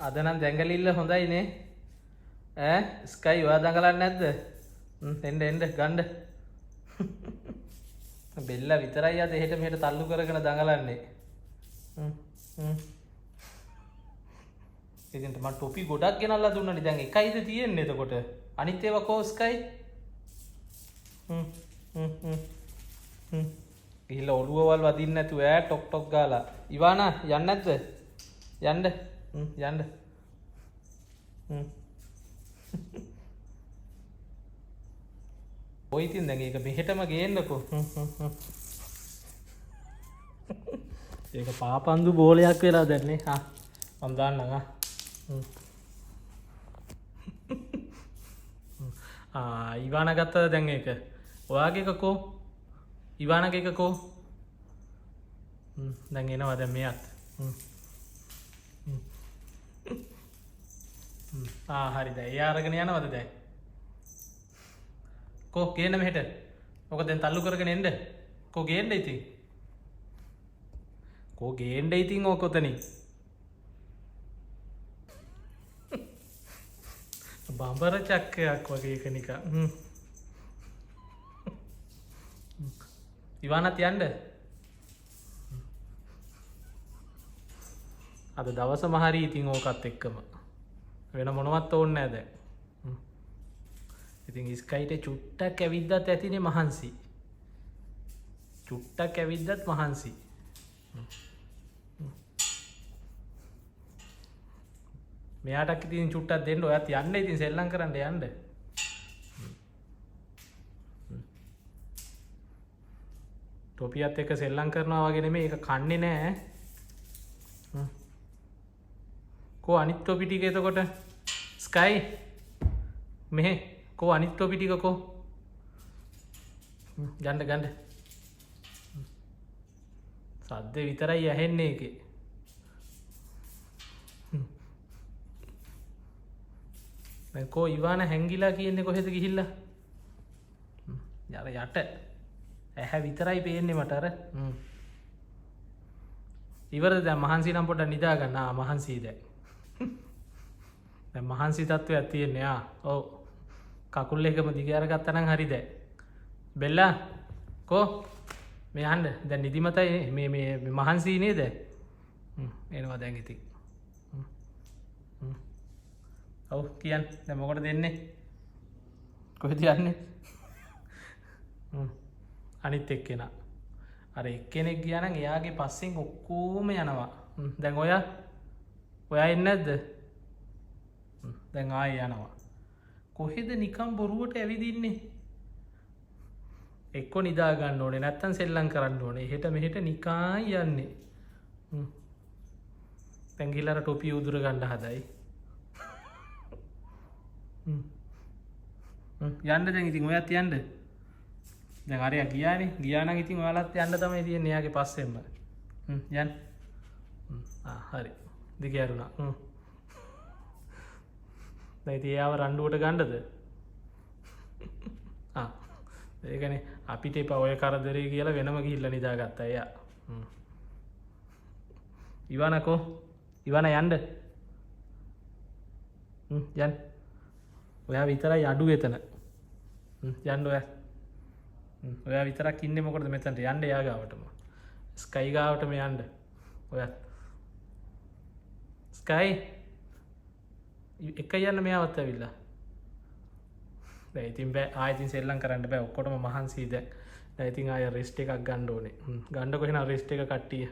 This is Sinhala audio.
අද නම් දැඟලිල්ල හොඳයිනේ. ඈ ස්කයි ඔයා දඟලන්නේ නැද්ද? එන්න ගන්න. බෙල්ල විතරයි අද එහෙට මෙහෙට තල්ලු කරගෙන දඟලන්නේ. ඉතින් මම ටොපි ගොඩක් ගෙනල්ලා දුන්නනේ. දැන් එකයිද තියෙන්නේ එතකොට? අනිත් ඒවා කෝ ස්කයි? ගිහිල්ලා ඔළුවවල් වදින්න නැතුව ඈ ටොක් ටොක් ගාලා. ඉවානා යන්නේ නැද්ද? යන්න. ඔය ඉතින් දැන් ඒක මෙහෙටම ගේන්නකෝ. ඒක පාපන්දු බෝලයක් වෙලා දැන්නේ. මම දාන්නම් ඉවාන ගත්තද දැන් ඒක? ඔයාගේ එකකෝ? ඉවානගේ එකකෝ? දැන් එනවා දැන් මෙයත්. හරි දැන් එයා අරගෙන යනවද දැන්? කෝ ගේන්න මෙහෙට. ඔක දැන් තල්ලු කරගෙන එන්න. කෝ ගේන්න ඉතින්. කෝ ගේන්න ඉතින් ඕක ඔතනින්. බඹර චක්‍රයක් වගේ එක නිකන්. ඉවානත් යන්න. අද දවසම හරි ඉතින් ඕකත් එක්කම. වෙන මොනවත් ඕනේ නැහැ දැන්. ඉතින් ස්කයිට චුට්ටක් ඇවිද්දත් ඇතිනේ මහන්සි. චුට්ටක් ඇවිද්දත් මහන්සි. මෙයාටක් ඉතින් චුට්ටක් දෙන්න. ඔයත් යන්න ඉතින් සෙල්ලම් කරන්න යන්න. ටොපියත් එක්ක සෙල්ලම් කරනවා වගේ නෙමෙයි. ඒක කන්නේ නැහැ. කෝ අනිත් ටොපි ටික එතකොට? ස්කයි මෙහෙ කෝ අනිත් ටොපි ටික කෝ? ගන්න. සද්ද විතරයි ඇහෙන්නේ ඒකේ. දැන් කෝ ඉවාන හැංගිලා කියන්නේ කොහෙද ගිහිල්ලා? යට ඇහැ විතරයි පේන්නේ මට අර. ඉවරද දැන්? මහන්සි නම් පොඩ්ඩක් නිදා ගන්න. මහන්සි දැන් මහන්සි තත්ත්වයක් තියෙන්නේ. ඔව් කකුල් එකම දිග අරගත්තා නම් හරි දැන්. බෙල්ලා කෝ මේ යන්න. දැන් නිදිමතයි මේ මහන්සි නේද? එනවා දැන් ඉතින්. ඔව් කියන්න. දැන් මොකටද දෙන්නේ? කොහෙද යන්නේ? අනිත් එක්කෙනා. අර එක්කෙනෙක් ගියා නම් එයාගේ පස්සෙන් ඔක්කොම යනවා. දැන් ඔයා එන්නේ නැද්ද? දැන් ආයෙ යනවා. කොහෙද නිකම් බොරුවට ඇවිදින්නේ? එක්ක නිදා ගන්න ඕනේ නැත්තම් සෙල්ලම් කරන්න ඕනේ. එහෙට මෙහෙට නිකන් යන්නේ. දැන් ගිහලා ටොපි උදුර ගන්න හදයි. යන්න දැන් ඉතින් ඔයත් යන්න. දැන් අරයා ගියානේ. ගියා නම් ඉතින් ඔයාලත් යන්න තමයි තියෙන්නේ එයාගේ පස්සෙන්ම. යන්න. හරි. දිග ඇරුණා. දැන් ඉතින් එයාව රණ්ඩුවට ගන්නද? ඒකනේ අපිට එපා ඔය කරදරේ කියලා වෙනම ගිහිල්ලා නිදාගත්තා එයා. ඉවනකෝ? ඉවන යන්න. යන්න. ඔයා විතරයි අඩු එතන. යන්න ඔයා. ඔයා විතරක් ඉන්නේ මොකටද මෙතනට? යන්න එයා ගාවටම. ස්කයි ගාවටම යන්න. ඔයා. ස්කයි එක යන්න මෙයාවත් ඇවිල්ලා. දැන් ඉතින් බෑ ආයෙත් සෙල්ලම් කරන්න බෑ. ඔක්කොටම මහන්සි දැන්. දැන් ඉතින් ආයෙ රෙස්ට් එකක් ගන්න ඕනේ. ගන්නකො එහෙනම් රෙස්ට් එක කට්ටිය.